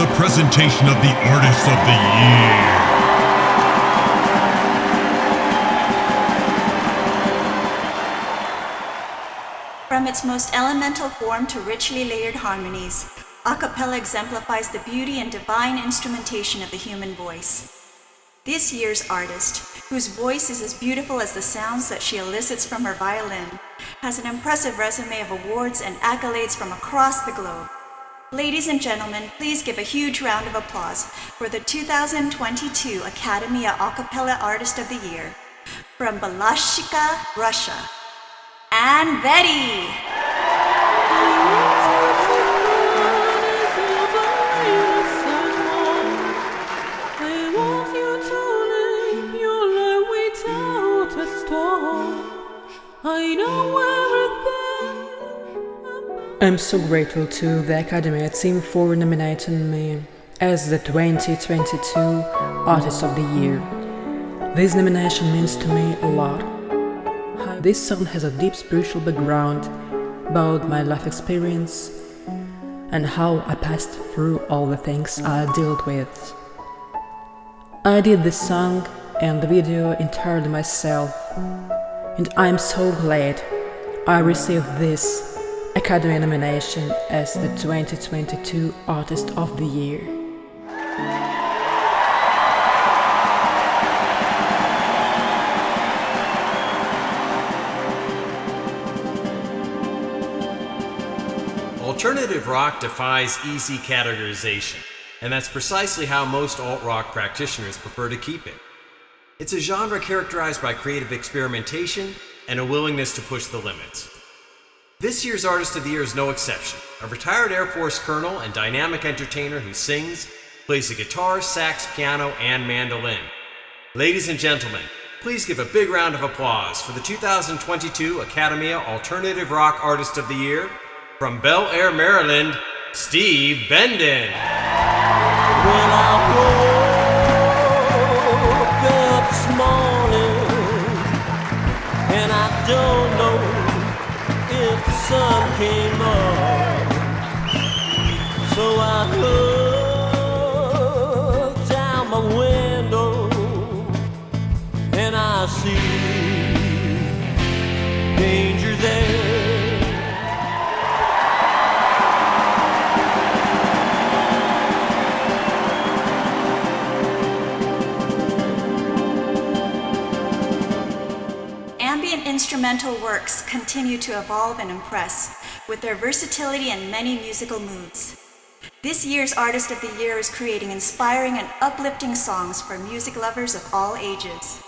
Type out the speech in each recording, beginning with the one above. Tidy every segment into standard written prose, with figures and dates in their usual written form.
the presentation of the Artist of the Year. From its most elemental form to richly layered harmonies, a cappella exemplifies the beauty and divine instrumentation of the human voice. This year's artist, whose voice is as beautiful as the sounds that she elicits from her violin, has an impressive resume of awards and accolades from across the globe. Ladies and gentlemen, please give a huge round of applause for the 2022 Akademia Acapella Artist of the Year from Balashika, Russia, Anne Betty. I'm so grateful to the Academia team for nominating me as the 2022 Artist of the Year. This nomination means to me a lot. This song has a deep spiritual background about my life experience and how I passed through all the things I dealt with. I did this song and the video entirely myself, and I'm so glad I received this Academy nomination as the 2022 Artist of the Year. Alternative rock defies easy categorization, and that's precisely how most alt-rock practitioners prefer to keep it. It's a genre characterized by creative experimentation and a willingness to push the limits. This year's Artist of the Year is no exception, a retired Air Force colonel and dynamic entertainer who sings, plays the guitar, sax, piano, and mandolin. Ladies and gentlemen, please give a big round of applause for the 2022 Akademia Alternative Rock Artist of the Year from Bel Air, Maryland, Steve Benden. When I woke up this morning, and I don't know if the sun came up, so I look down my window and I see danger there. Ambient instrumental works continue to evolve and impress with their versatility and many musical moods. This year's Artist of the Year is creating inspiring and uplifting songs for music lovers of all ages.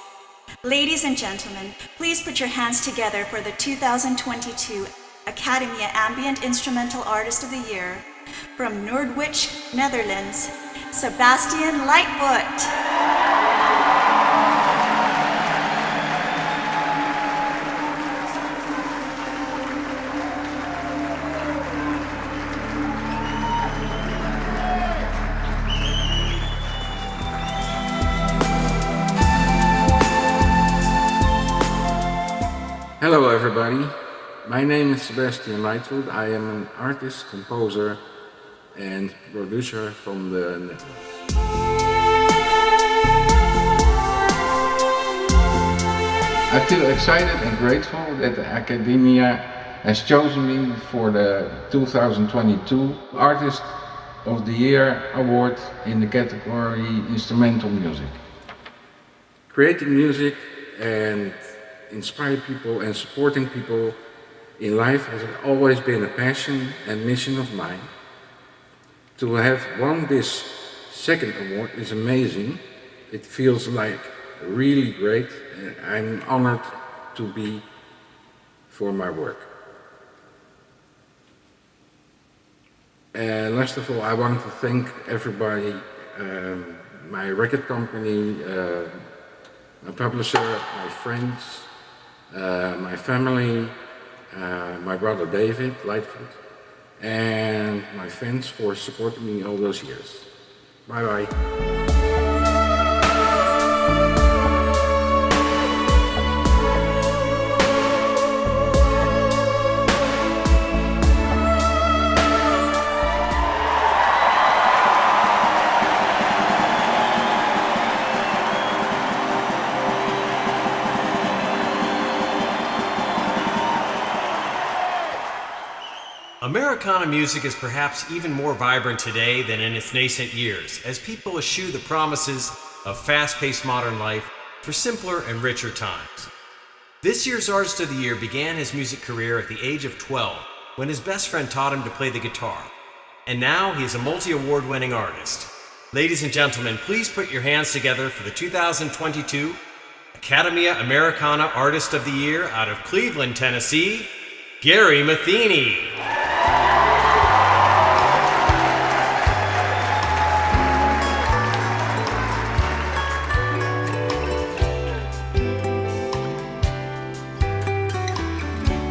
Ladies and gentlemen, please put your hands together for the 2022 Akademia Ambient Instrumental Artist of the Year from Noordwijk, Netherlands, Sebastian Lightfoot. Hello everybody, my name is Sebastian Lightfoot. I am an artist, composer and producer from the Netherlands. I feel excited and grateful that the Academia has chosen me for the 2022 Artist of the Year award in the category Instrumental Music. Creating music and inspire people and supporting people in life has always been a passion and mission of mine. To have won this second award is amazing. It feels like really great. I'm honored to be for my work. And last of all, I want to thank everybody, my record company, my publisher, my friends, my family, my brother David Lightfoot, and my fans for supporting me all those years. Bye bye. Americana music is perhaps even more vibrant today than in its nascent years, as people eschew the promises of fast-paced modern life for simpler and richer times. This year's Artist of the Year began his music career at the age of 12, when his best friend taught him to play the guitar. And now he is a multi-award-winning artist. Ladies and gentlemen, please put your hands together for the 2022 Akademia-Americana Artist of the Year out of Cleveland, Tennessee, Gary Matheny.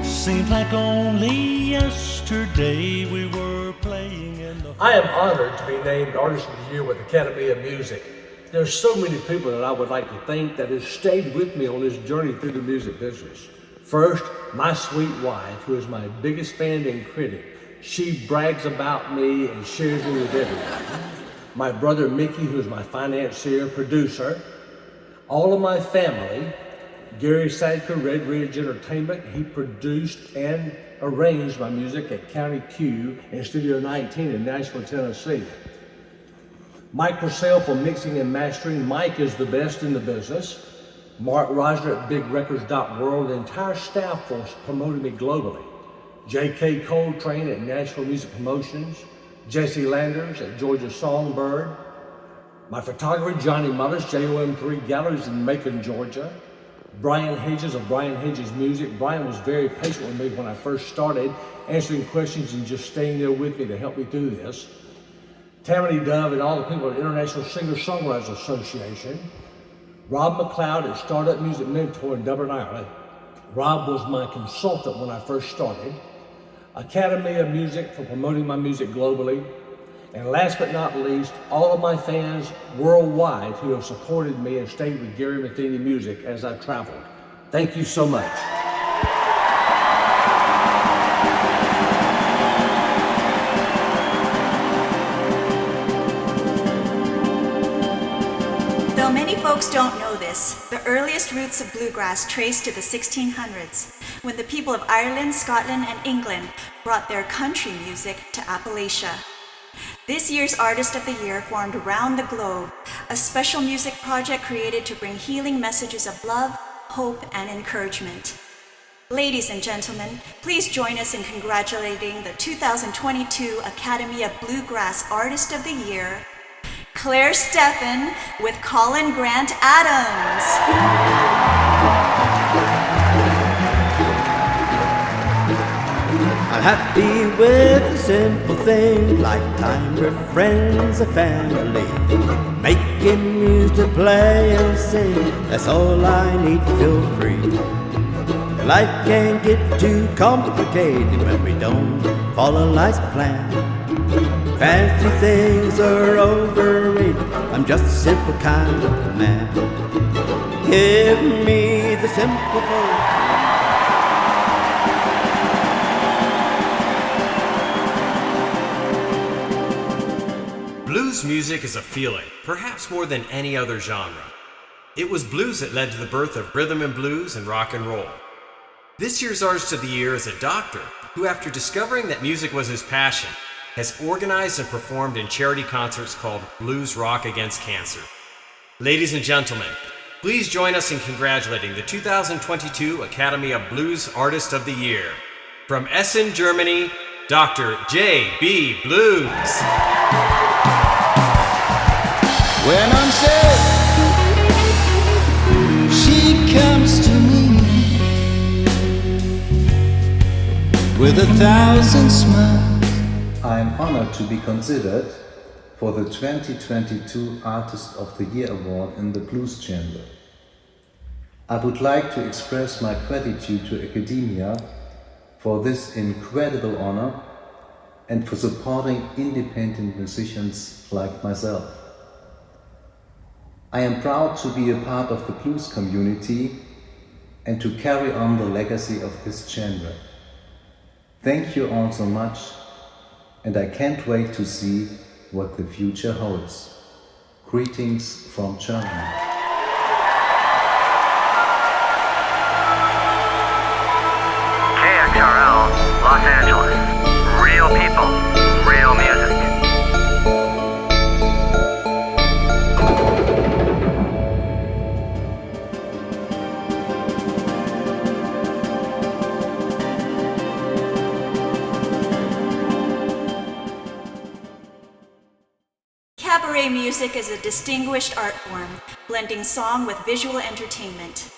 Seems like only yesterday we were playing in the... I am honored to be named Artist of the Year with Academy of Music. There's so many people that I would like to thank that have stayed with me on this journey through the music business. First, my sweet wife, who is my biggest fan and critic. She brags about me and shares me with everyone. My brother Mickey, who is my financier, producer. All of my family. Gary Sadker, Red Ridge Entertainment. He produced and arranged my music at County Q in Studio 19 in Nashville, Tennessee. Mike Purcell for mixing and mastering. Mike is the best in the business. Mark Rosner at BigRecords.world, the entire staff force promoting me globally. J.K. Coltrane at Nashville Music Promotions. Jesse Landers at Georgia Songbird. My photographer, Johnny Mullis, JOM3 Galleries in Macon, Georgia. Brian Hedges of Brian Hedges Music. Brian was very patient with me when I first started, answering questions and just staying there with me to help me through this. Tammany Dove and all the people at International Singer-Songwriters Association. Rob McLeod at Startup Music Mentor in Dublin, Ireland. Rob was my consultant when I first started. Academy of Music for promoting my music globally. And last but not least, all of my fans worldwide who have supported me and stayed with Gary Matheny Music as I've traveled. Thank you so much. Though many folks don't know this, the earliest roots of bluegrass trace to the 1600s, when the people of Ireland, Scotland, and England brought their country music to Appalachia. This year's Artist of the Year formed around the globe, a special music project created to bring healing messages of love, hope, and encouragement. Ladies and gentlemen, please join us in congratulating the 2022 Akademia-Bluegrass Artist of the Year, Clare Steffen with Colin Grant Adams. I'm happy with the simple things like time with friends and family. Making music, play and sing, that's all I need to feel free. Life can get too complicated when we don't follow life's plan. Fancy things are overrated, I'm just a simple kind of man. Give me the simple folk. Blues music is a feeling, perhaps more than any other genre. It was blues that led to the birth of rhythm and blues and rock and roll. This year's Artist of the Year is a doctor who, after discovering that music was his passion, has organized and performed in charity concerts called Blues Rock Against Cancer. Ladies and gentlemen, please join us in congratulating the 2022 Academy of Blues Artist of the Year. From Essen, Germany, Dr. J.B. Blues. When I'm sick, she comes to me with 1,000 smiles. I am honored to be considered for the 2022 Artist of the Year Award in the Blues Chamber. I would like to express my gratitude to Academia for this incredible honor and for supporting independent musicians like myself. I am proud to be a part of the blues community and to carry on the legacy of this genre. Thank you all so much, and I can't wait to see what the future holds. Greetings from Germany. KXRL, Los Angeles. Cabaret music is a distinguished art form, blending song with visual entertainment.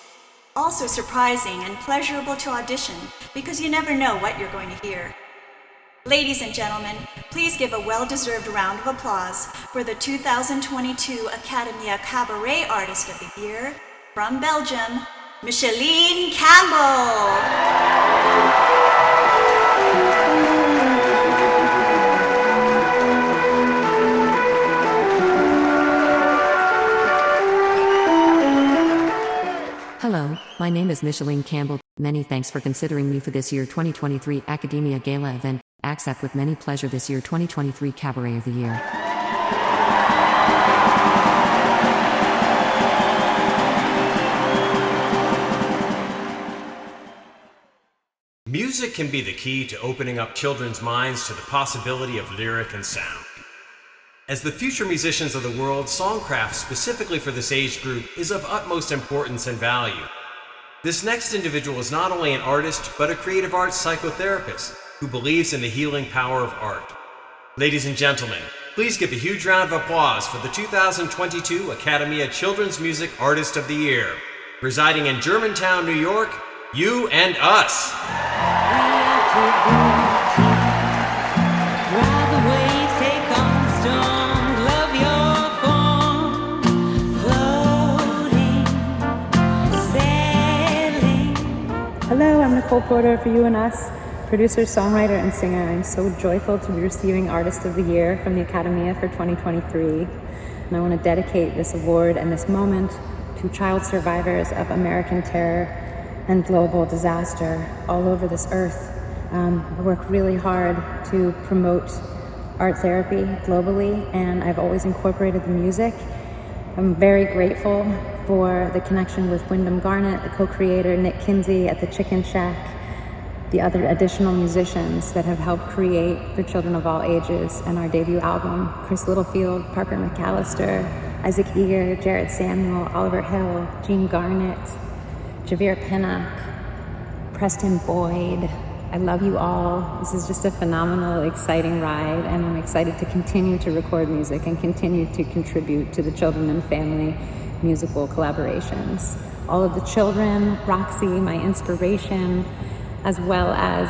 Also surprising and pleasurable to audition because you never know what you're going to hear. Ladies and gentlemen, please give a well-deserved round of applause for the 2022 Akademia Cabaret Artist of the Year from Belgium, Micheline Campbell. Hello, my name is Micheline Campbell. Many thanks for considering me for this year 2023 Academia Gala Event. Accept with many pleasure this year 2023 Cabaret of the Year. Music can be the key to opening up children's minds to the possibility of lyric and sound. As the future musicians of the world, songcraft specifically for this age group is of utmost importance and value. This next individual is not only an artist, but a creative arts psychotherapist who believes in the healing power of art. Ladies and gentlemen, please give a huge round of applause for the 2022 Akademia Children's Music Artist of the Year, residing in Germantown, New York, you and us. Hello, I'm Nicole Porter for You and Us, producer, songwriter, and singer. I'm so joyful to be receiving Artist of the Year from the Academia for 2023. And I want to dedicate this award and this moment to child survivors of American terror and global disaster all over this earth. I work really hard to promote art therapy globally, and I've always incorporated the music. I'm very grateful for the connection with Wyndham Garnett, the co-creator, Nick Kinsey at the Chicken Shack, the other additional musicians that have helped create for children of all ages and our debut album, Chris Littlefield, Parker McAllister, Isaac Eager, Jared Samuel, Oliver Hill, Gene Garnett, Javier Pinnock, Preston Boyd. I love you all. This is just a phenomenal, exciting ride, and I'm excited to continue to record music and continue to contribute to the children and family musical collaborations. All of the children, Roxy, my inspiration, as well as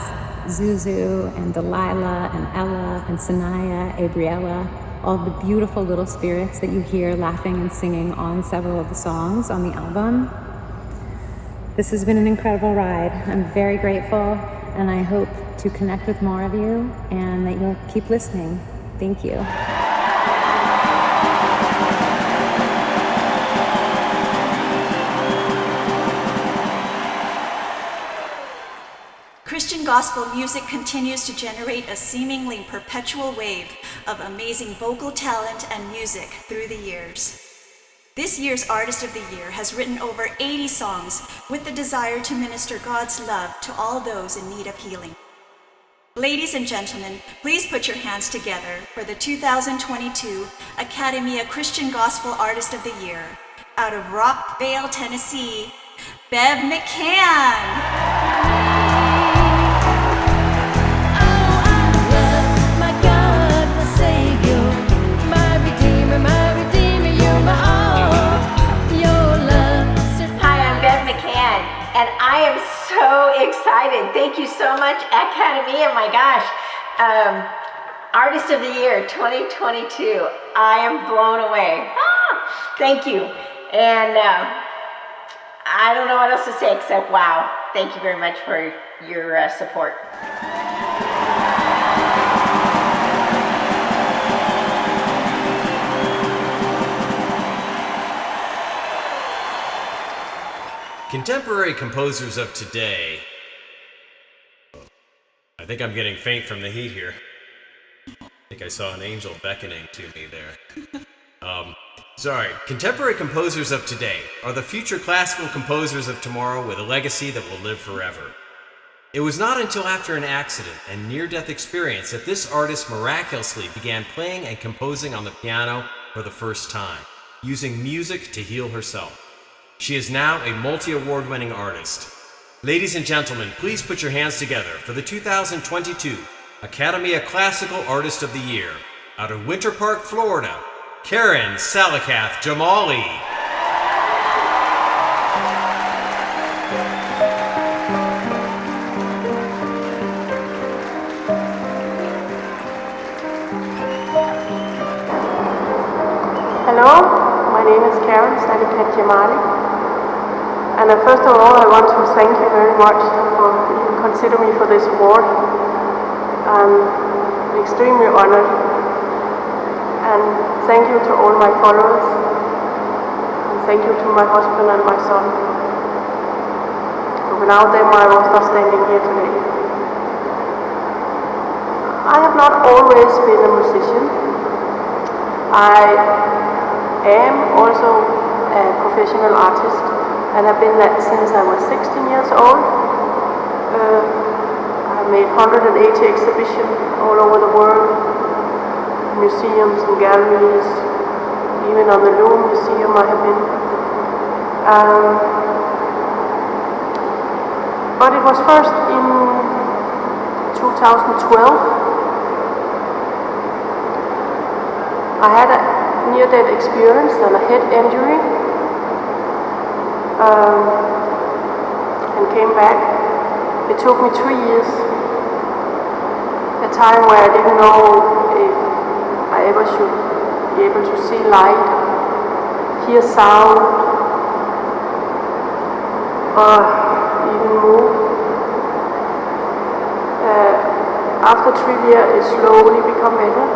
Zuzu and Delilah and Ella and Sanaya, Abriella, all the beautiful little spirits that you hear laughing and singing on several of the songs on the album. This has been an incredible ride. I'm very grateful, and I hope to connect with more of you and that you'll keep listening. Thank you. Christian gospel music continues to generate a seemingly perpetual wave of amazing vocal talent and music through the years. This year's Artist of the Year has written over 80 songs with the desire to minister God's love to all those in need of healing. Ladies and gentlemen, please put your hands together for the 2022 Akademia Christian Gospel Artist of the Year, out of Rockvale, Tennessee, Bev McCann. And I am so excited. Thank you so much, Akademia. My gosh. Artist of the Year 2022. I am blown away. Thank you. And I don't know what else to say except wow. Thank you very much for your support. Contemporary composers of today. I think I'm getting faint from the heat here. I think I saw an angel beckoning to me there. Contemporary composers of today are the future classical composers of tomorrow with a legacy that will live forever. It was not until after an accident and near-death experience that this artist miraculously began playing and composing on the piano for the first time, using music to heal herself. She is now a multi-award-winning artist. Ladies and gentlemen, please put your hands together for the 2022 Akademia Classical Artist of the Year, out of Winter Park, Florida, Karen Salikath Jamali. Hello, my name is Karen Salikath Jamali, and first of all I want to thank you very much for considering me for this award. I'm extremely honored, and thank you to all my followers, and thank you to my husband and my son. Without them I was not standing here today. I have not always been a musician. I am also a professional artist and have been that since I was 16 years old. I made 180 exhibitions all over the world, museums and galleries, even on the Louvre Museum I have been. But it was first in 2012 I had a near-death experience and a head injury, and came back. It took me 3 years, a time where I didn't know if I ever should be able to see light, hear sound, or even move. After 3 years, it slowly became better,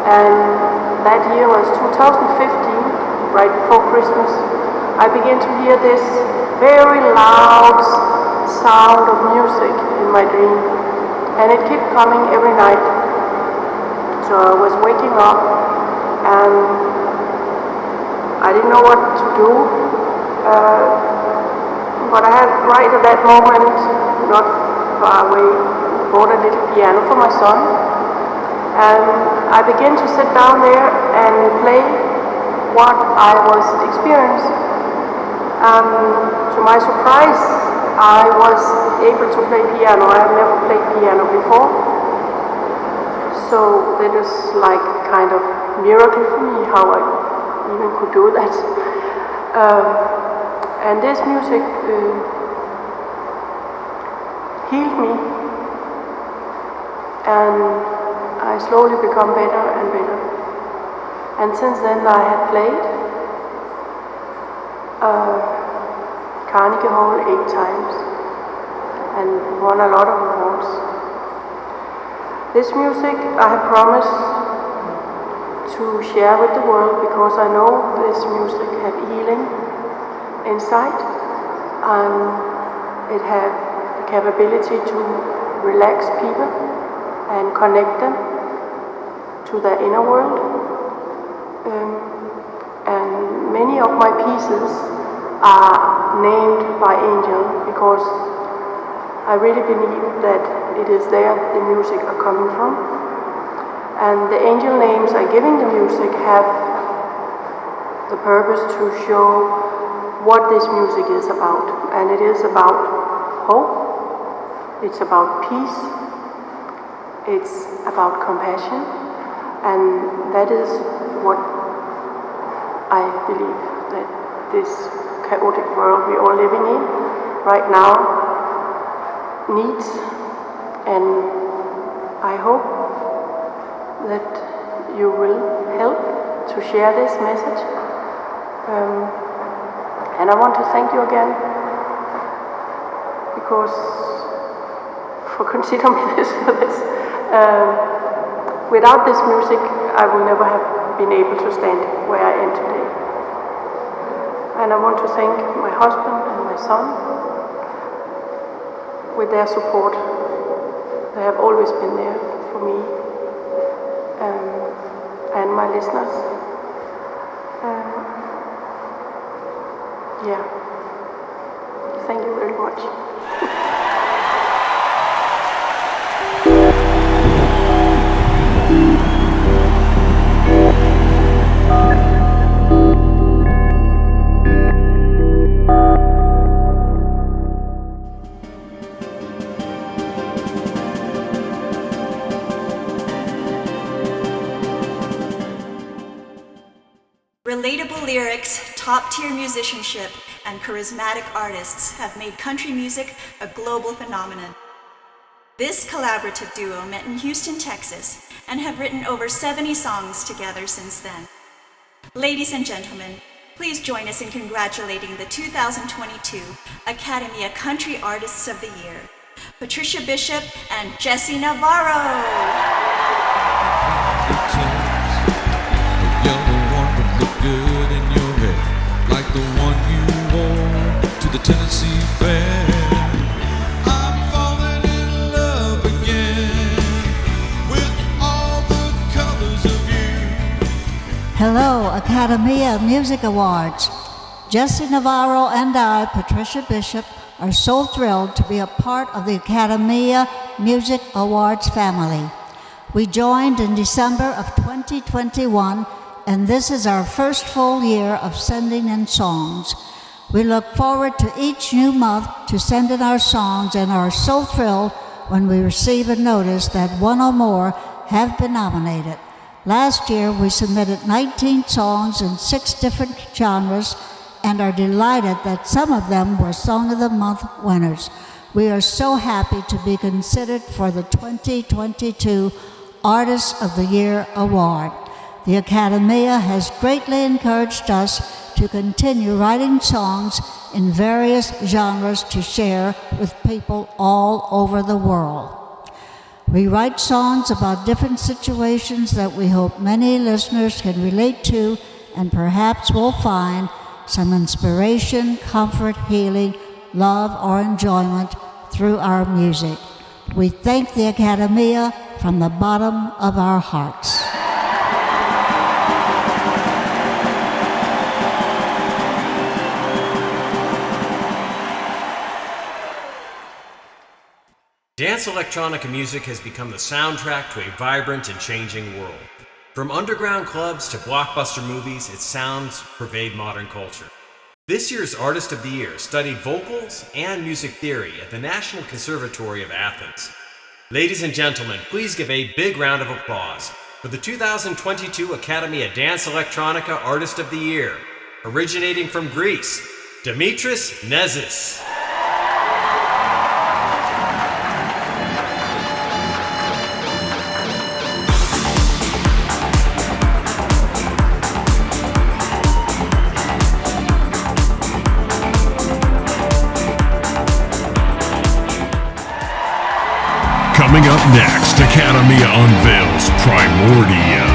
and that year was 2015, right before Christmas. I began to hear this very loud sound of music in my dream, and it kept coming every night. So I was waking up and I didn't know what to do, but I had right at that moment, not far away, bought a little piano for my son. And I began to sit down there and play what I was experiencing. To my surprise, I was able to play piano. I have never played piano before. So that is like kind of miracle for me how I even could do that. And this music healed me, and I slowly become better and better. And since then I had played Carnegie Hall 8 times and won a lot of awards. This music I have promised to share with the world because I know this music has healing inside, and it has the capability to relax people and connect them to their inner world. And many of my pieces are named by angel because I really believe that it is there the music are coming from. And the angel names I giving the music have the purpose to show what this music is about. And it is about hope, it's about peace, it's about compassion, and that is what I believe that this chaotic world we are living in right now needs, and I hope that you will help to share this message. And I want to thank you again because for considering me for this. Without this music, I will never have been able to stand where I am today. And I want to thank my husband and my son with their support. They have always been there for me, and my listeners. Yeah. Thank you very much. relatable lyrics, top-tier musicianship, and charismatic artists have made country music a global phenomenon. This collaborative duo met in Houston, Texas, and have written over 70 songs together since then. Ladies and gentlemen, please join us in congratulating the 2022 Akademia Country Artists of the Year, Patricia Bishop and Jesse Navarro. You're the one that looked good in your head, like the one you wore to the Tennessee Fair. I'm falling in love again with all the colors of you. Hello, Akademia Music Awards. Jesse Navarro and I, Patricia Bishop, are so thrilled to be a part of the Akademia Music Awards family. We joined in December of 2021, and this is our first full year of sending in songs. We look forward to each new month to send in our songs and are so thrilled when we receive a notice that one or more have been nominated. Last year, we submitted 19 songs in 6 different genres and are delighted that some of them were Song of the Month winners. We are so happy to be considered for the 2022 Artist of the Year Award. The Akademia has greatly encouraged us to continue writing songs in various genres to share with people all over the world. We write songs about different situations that we hope many listeners can relate to and perhaps will find some inspiration, comfort, healing, love, or enjoyment through our music. We thank the Akademia from the bottom of our hearts. Dance electronica music has become the soundtrack to a vibrant and changing world. From underground clubs to blockbuster movies, its sounds pervade modern culture. This year's Artist of the Year studied vocals and music theory at the National Conservatory of Athens. Ladies and gentlemen, please give a big round of applause for the 2022 Akademia Dance Electronica Artist of the Year, originating from Greece, Dimitris Nezis. Coming up next, Akademia unveils Primordia.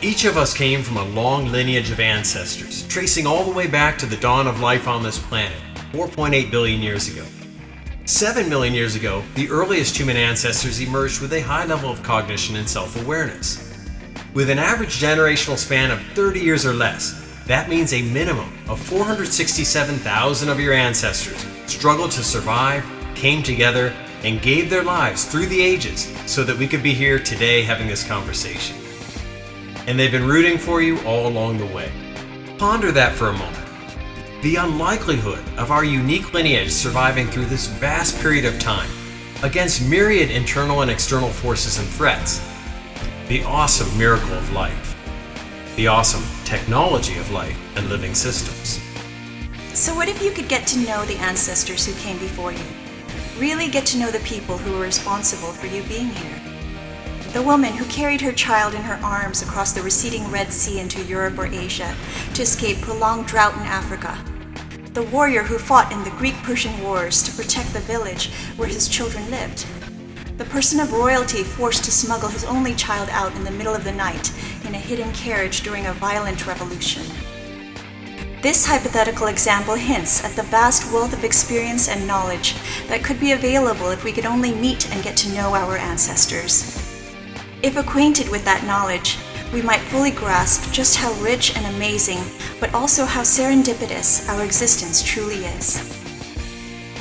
Each of us came from a long lineage of ancestors, tracing all the way back to the dawn of life on this planet, 4.8 billion years ago. 7 million years ago, the earliest human ancestors emerged with a high level of cognition and self-awareness. With an average generational span of 30 years or less, that means a minimum of 467,000 of your ancestors struggled to survive, came together, and gave their lives through the ages so that we could be here today having this conversation. And they've been rooting for you all along the way. Ponder that for a moment. The unlikelihood of our unique lineage surviving through this vast period of time against myriad internal and external forces and threats. The awesome miracle of life. The awesome technology of life and living systems. So what if you could get to know the ancestors who came before you? Really get to know the people who were responsible for you being here. The woman who carried her child in her arms across the receding Red Sea into Europe or Asia to escape prolonged drought in Africa. The warrior who fought in the Greek-Persian wars to protect the village where his children lived. The person of royalty forced to smuggle his only child out in the middle of the night in a hidden carriage during a violent revolution. This hypothetical example hints at the vast wealth of experience and knowledge that could be available if we could only meet and get to know our ancestors. If acquainted with that knowledge, we might fully grasp just how rich and amazing, but also how serendipitous our existence truly is.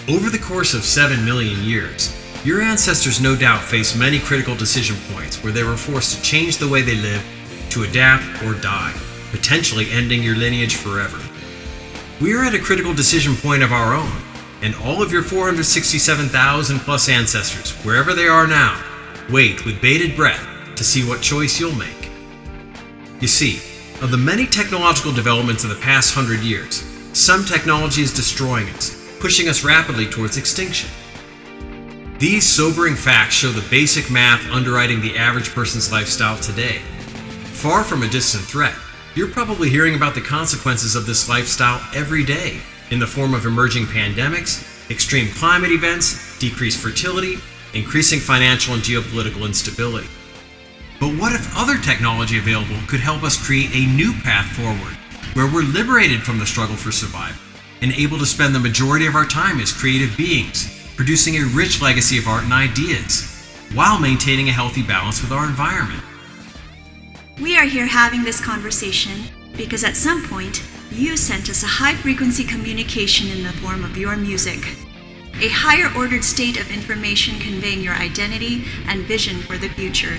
Over the course of 7 million years, your ancestors no doubt faced many critical decision points where they were forced to change the way they lived, to adapt or die, potentially ending your lineage forever. We are at a critical decision point of our own, and all of your 467,000 plus ancestors, wherever they are now, Wait with bated breath to see what choice you'll make. You see, of the many technological developments of the past 100 years, some technology is destroying us, pushing us rapidly towards extinction. These sobering facts show the basic math underwriting the average person's lifestyle today. Far from a distant threat, you're probably hearing about the consequences of this lifestyle every day in the form of emerging pandemics, extreme climate events, decreased fertility, increasing financial and geopolitical instability. But what if other technology available could help us create a new path forward, where we're liberated from the struggle for survival and able to spend the majority of our time as creative beings, producing a rich legacy of art and ideas, while maintaining a healthy balance with our environment? We are here having this conversation because at some point, you sent us a high-frequency communication in the form of your music. A higher-ordered state of information conveying your identity and vision for the future.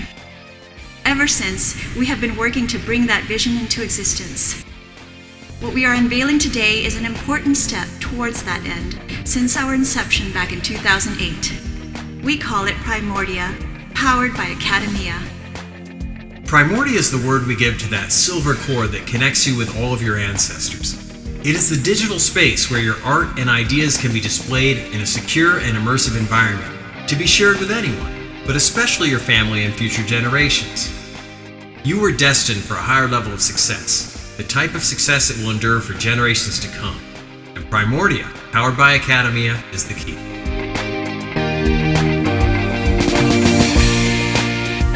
Ever since, we have been working to bring that vision into existence. What we are unveiling today is an important step towards that end since our inception back in 2008. We call it Primordia, powered by Akademia. Primordia is the word we give to that silver cord that connects you with all of your ancestors. It is the digital space where your art and ideas can be displayed in a secure and immersive environment to be shared with anyone, but especially your family and future generations. You were destined for a higher level of success, the type of success that will endure for generations to come. And Primordia, powered by Akademia, is the key.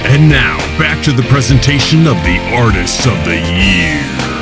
And now, back to the presentation of the Artists of the Year.